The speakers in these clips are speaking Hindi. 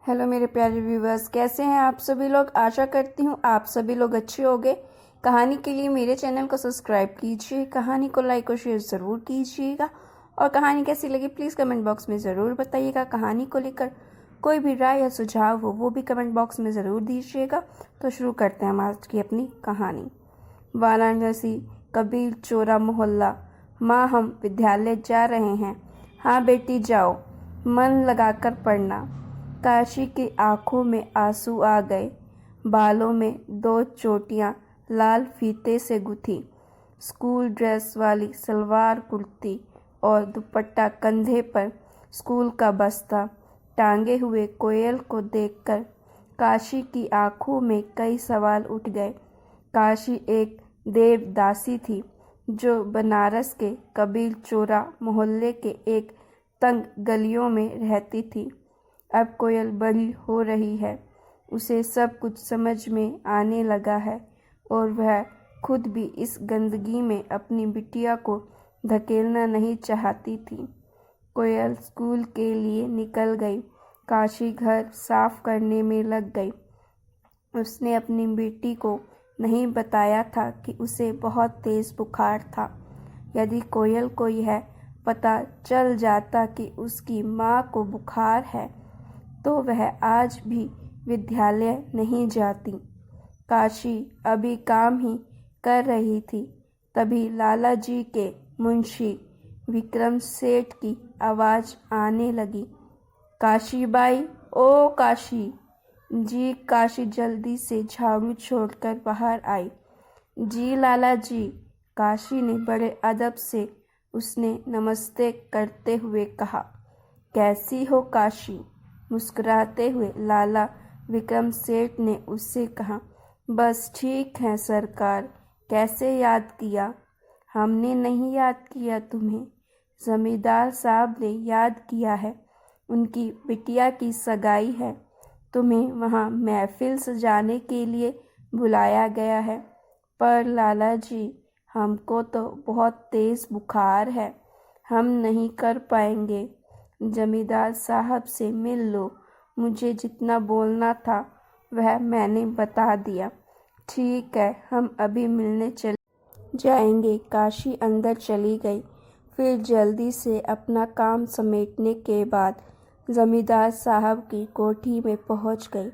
हेलो मेरे प्यारे व्यूवर्स, कैसे हैं आप सभी लोग। आशा करती हूँ आप सभी लोग अच्छे होंगे। कहानी के लिए मेरे चैनल को सब्सक्राइब कीजिए, कहानी को लाइक और शेयर ज़रूर कीजिएगा और कहानी कैसी लगी प्लीज़ कमेंट बॉक्स में ज़रूर बताइएगा। कहानी को लेकर कोई भी राय या सुझाव हो वो भी कमेंट बॉक्स में ज़रूर दीजिएगा। तो शुरू करते हैं हम आज की अपनी कहानी। वाराणसी, कबीर चौरा मोहल्ला। माँ, हम विद्यालय जा रहे हैं। हाँ बेटी जाओ, मन लगाकर पढ़ना। काशी की आंखों में आंसू आ गए। बालों में 2 चोटियां लाल फीते से गुथी, स्कूल ड्रेस वाली सलवार कुर्ती और दुपट्टा कंधे पर, स्कूल का बस्ता टांगे हुए कोयल को देखकर काशी की आंखों में कई सवाल उठ गए। काशी एक देवदासी थी जो बनारस के कबीर चौरा मोहल्ले के एक तंग गलियों में रहती थी। अब कोयल बड़ी हो रही है, उसे सब कुछ समझ में आने लगा है और वह खुद भी इस गंदगी में अपनी बिटिया को धकेलना नहीं चाहती थी। कोयल स्कूल के लिए निकल गई। काशी घर साफ करने में लग गई। उसने अपनी बेटी को नहीं बताया था कि उसे बहुत तेज बुखार था। यदि कोयल को यह पता चल जाता कि उसकी माँ को बुखार है तो वह आज भी विद्यालय नहीं जाती। काशी अभी काम ही कर रही थी, तभी लाला जी के मुंशी विक्रम सेठ की आवाज़ आने लगी। काशी बाई, ओ काशी जी। काशी जल्दी से झाड़ू छोड़कर बाहर आई। जी लाला जी। काशी ने बड़े अदब से उसने नमस्ते करते हुए कहा। कैसी हो काशी? मुस्कुराते हुए लाला विक्रम सेठ ने उससे कहा। बस ठीक है सरकार। कैसे याद किया? हमने नहीं याद किया तुम्हें, जमींदार साहब ने याद किया है। उनकी बिटिया की सगाई है, तुम्हें वहाँ महफिल सजाने के लिए बुलाया गया है। पर लाला जी, हमको तो बहुत तेज़ बुखार है, हम नहीं कर पाएंगे। जमींदार साहब से मिल लो, मुझे जितना बोलना था वह मैंने बता दिया। ठीक है, हम अभी मिलने चले जाएंगे। काशी अंदर चली गई। फिर जल्दी से अपना काम समेटने के बाद जमींदार साहब की कोठी में पहुंच गई।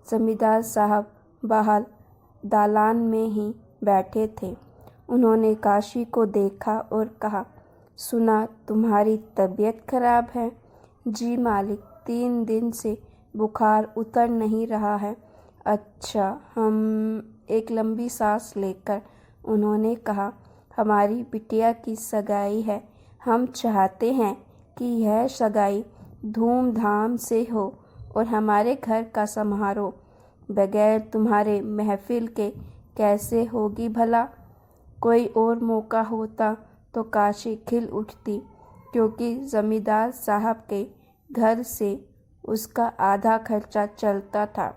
जमींदार साहब बाहर दालान में ही बैठे थे। उन्होंने काशी को देखा और कहा, सुना तुम्हारी तबीयत खराब है? जी मालिक, 3 दिन से बुखार उतर नहीं रहा है। अच्छा, हम एक लंबी सांस लेकर उन्होंने कहा, हमारी बिटिया की सगाई है। हम चाहते हैं कि यह सगाई धूमधाम से हो और हमारे घर का समारोह बगैर तुम्हारे महफिल के कैसे होगी भला? कोई और मौका होता तो काशी खिल उठती, क्योंकि जमींदार साहब के घर से उसका आधा खर्चा चलता था।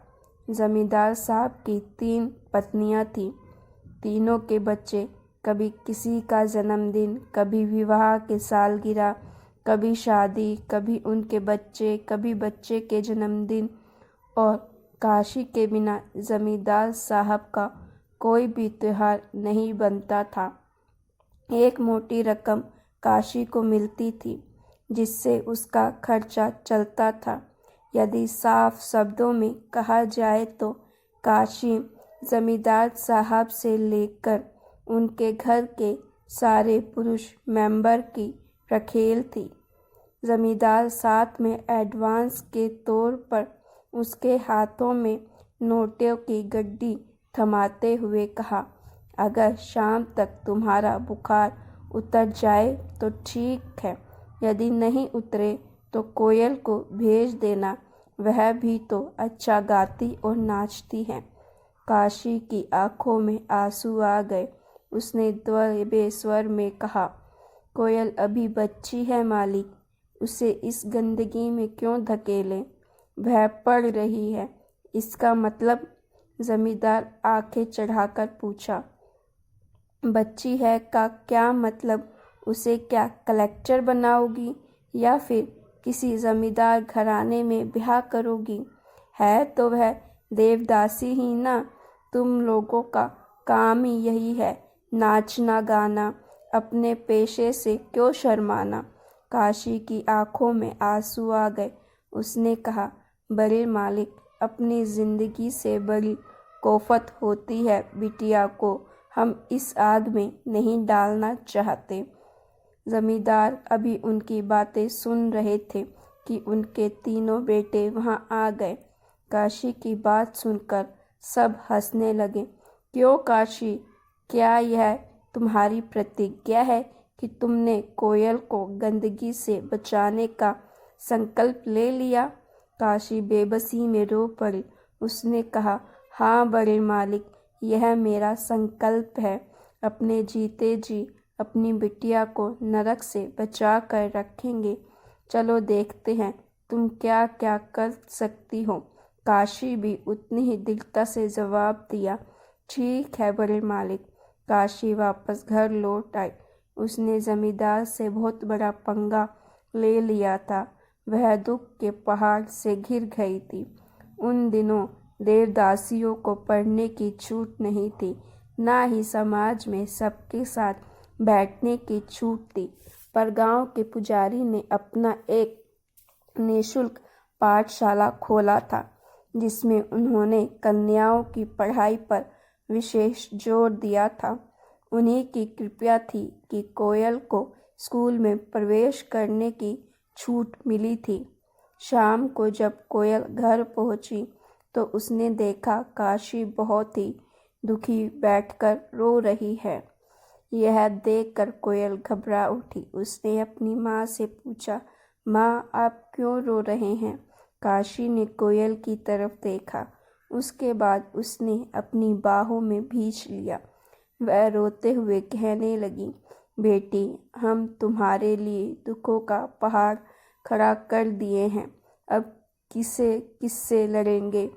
जमींदार साहब की 3 पत्नियां थीं। तीनों के बच्चे, कभी किसी का जन्मदिन, कभी विवाह के सालगिरह, कभी शादी, कभी उनके बच्चे, कभी बच्चे के जन्मदिन। और काशी के बिना जमींदार साहब का कोई भी त्योहार नहीं बनता था। एक मोटी रकम काशी को मिलती थी जिससे उसका खर्चा चलता था। यदि साफ शब्दों में कहा जाए तो काशी जमींदार साहब से लेकर उनके घर के सारे पुरुष मेंबर की रखेल थी। जमींदार साथ में एडवांस के तौर पर उसके हाथों में नोटों की गड्डी थमाते हुए कहा, अगर शाम तक तुम्हारा बुखार उतर जाए तो ठीक है, यदि नहीं उतरे तो कोयल को भेज देना, वह भी तो अच्छा गाती और नाचती है। काशी की आंखों में आंसू आ गए। उसने द्रव्य स्वर में कहा, कोयल अभी बच्ची है मालिक, उसे इस गंदगी में क्यों धकेलें? वह पढ़ रही है। इसका मतलब? जमींदार आंखें चढ़ाकर पूछा। बच्ची है का क्या मतलब? उसे क्या कलेक्टर बनाओगी या फिर किसी जमींदार घराने में ब्याह करोगी। है तो वह देवदासी ही ना। तुम लोगों का काम ही यही है, नाचना गाना। अपने पेशे से क्यों शर्माना। काशी की आंखों में आंसू आ गए। उसने कहा, बड़े मालिक, अपनी जिंदगी से बड़ी कोफत होती है। बिटिया को हम इस आग में नहीं डालना चाहते। जमींदार अभी उनकी बातें सुन रहे थे कि उनके तीनों बेटे वहां आ गए। काशी की बात सुनकर सब हंसने लगे। क्यों काशी, क्या यह तुम्हारी प्रतिज्ञा है कि तुमने कोयल को गंदगी से बचाने का संकल्प ले लिया। काशी बेबसी में रो पड़ी। उसने कहा, हाँ बड़े मालिक, यह मेरा संकल्प है। अपने जीते जी अपनी बिटिया को नरक से बचा कर रखेंगे। चलो देखते हैं तुम क्या क्या कर सकती हो। काशी भी उतनी ही दृढ़ता से जवाब दिया, ठीक है बड़े मालिक। काशी वापस घर लौट आई। उसने जमींदार से बहुत बड़ा पंगा ले लिया था। वह दुख के पहाड़ से घिर गई थी। उन दिनों देवदासियों को पढ़ने की छूट नहीं थी, ना ही समाज में सबके साथ बैठने की छूट थी। पर गांव के पुजारी ने अपना एक निःशुल्क पाठशाला खोला था, जिसमें उन्होंने कन्याओं की पढ़ाई पर विशेष जोर दिया था। उन्हीं की कृपा थी कि कोयल को स्कूल में प्रवेश करने की छूट मिली थी। शाम को जब कोयल घर पहुंची तो उसने देखा काशी बहुत ही दुखी बैठकर रो रही है। यह देखकर कोयल घबरा उठी। उसने अपनी माँ से पूछा, माँ आप क्यों रो रहे हैं। काशी ने कोयल की तरफ देखा। उसके बाद उसने अपनी बाहों में भींच लिया। वह रोते हुए कहने लगी, बेटी, हम तुम्हारे लिए दुखों का पहाड़ खड़ा कर दिए हैं, अब किससे लड़ेंगे।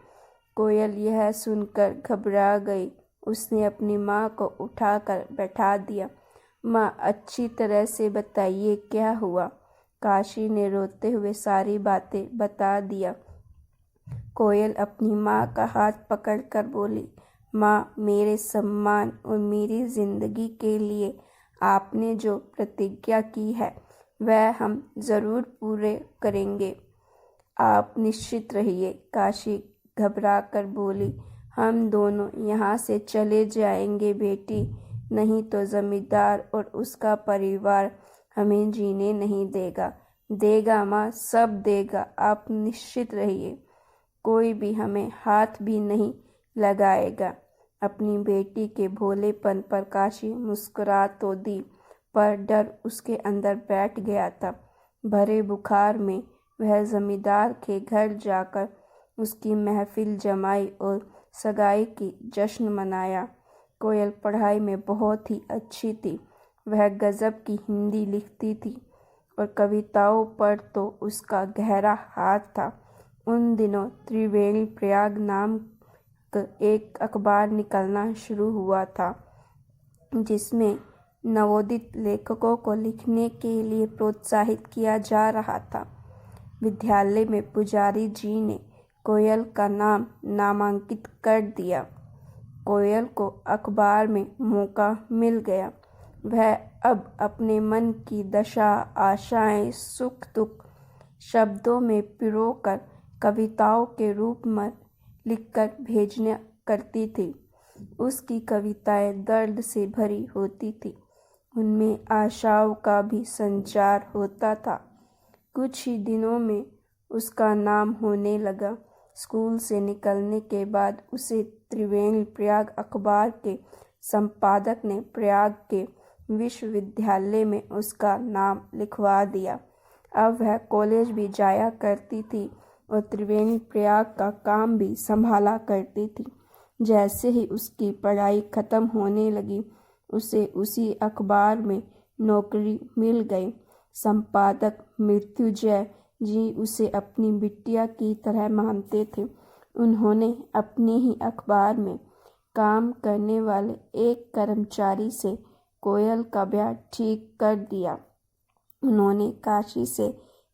कोयल यह सुनकर घबरा गई। उसने अपनी माँ को उठाकर बैठा दिया। माँ, अच्छी तरह से बताइए क्या हुआ। काशी ने रोते हुए सारी बातें बता दिया। कोयल अपनी माँ का हाथ पकड़कर बोली, माँ, मेरे सम्मान और मेरी जिंदगी के लिए आपने जो प्रतिज्ञा की है वह हम जरूर पूरे करेंगे। आप निश्चित रहिए। काशी घबराकर बोली, हम दोनों यहाँ से चले जाएंगे बेटी, नहीं तो जमींदार और उसका परिवार हमें जीने नहीं देगा। देगा माँ, सब देगा, आप निश्चित रहिए। कोई भी हमें हाथ भी नहीं लगाएगा। अपनी बेटी के भोलेपन पर काशी मुस्कुरा तो दी, पर डर उसके अंदर बैठ गया था। भरे बुखार में वह जमींदार के घर जाकर उसकी महफिल जमाई और सगाई की जश्न मनाया। कोयल पढ़ाई में बहुत ही अच्छी थी। वह गजब की हिंदी लिखती थी और कविताओं पर तो उसका गहरा हाथ था। उन दिनों त्रिवेणी प्रयाग नाम एक अखबार निकलना शुरू हुआ था, जिसमें नवोदित लेखकों को लिखने के लिए प्रोत्साहित किया जा रहा था। विद्यालय में पुजारी जी ने कोयल का नाम नामांकित कर दिया। कोयल को अखबार में मौका मिल गया। वह अब अपने मन की दशा, आशाएं, सुख दुख शब्दों में पिरोकर कविताओं के रूप में लिखकर भेजना करती थी। उसकी कविताएं दर्द से भरी होती थी। उनमें आशाओं का भी संचार होता था। कुछ ही दिनों में उसका नाम होने लगा। स्कूल से निकलने के बाद उसे त्रिवेणी प्रयाग अखबार के संपादक ने प्रयाग के विश्वविद्यालय में उसका नाम लिखवा दिया। अब वह कॉलेज भी जाया करती थी और त्रिवेणी प्रयाग का काम भी संभाला करती थी। जैसे ही उसकी पढ़ाई खत्म होने लगी, उसे उसी अखबार में नौकरी मिल गई। संपादक मृत्युंजय जी उसे अपनी बिटिया की तरह मानते थे। उन्होंने अपने ही अखबार में काम करने वाले एक कर्मचारी से कोयल का ब्याह ठीक कर दिया। उन्होंने काशी से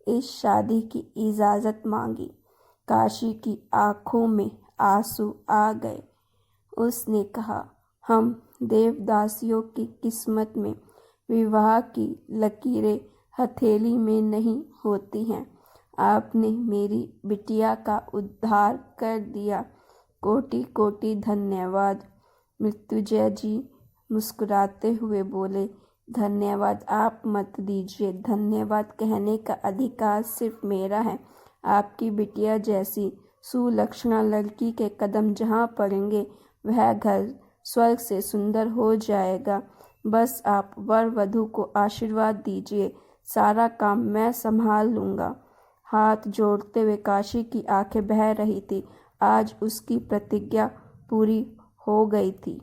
इस शादी की इजाज़त मांगी। काशी की आंखों में आंसू आ गए। उसने कहा, हम देवदासियों की किस्मत में विवाह की लकीरें हथेली में नहीं होती हैं। आपने मेरी बिटिया का उद्धार कर दिया। कोटि कोटि धन्यवाद। मृत्युंजय जी मुस्कुराते हुए बोले, धन्यवाद आप मत दीजिए। धन्यवाद कहने का अधिकार सिर्फ मेरा है। आपकी बिटिया जैसी सुलक्षणा लड़की के कदम जहाँ पड़ेंगे वह घर स्वर्ग से सुंदर हो जाएगा। बस आप वर वधू को आशीर्वाद दीजिए, सारा काम मैं संभाल लूँगा। हाथ जोड़ते हुए काशी की आंखें बह रही थी। आज उसकी प्रतिज्ञा पूरी हो गई थी।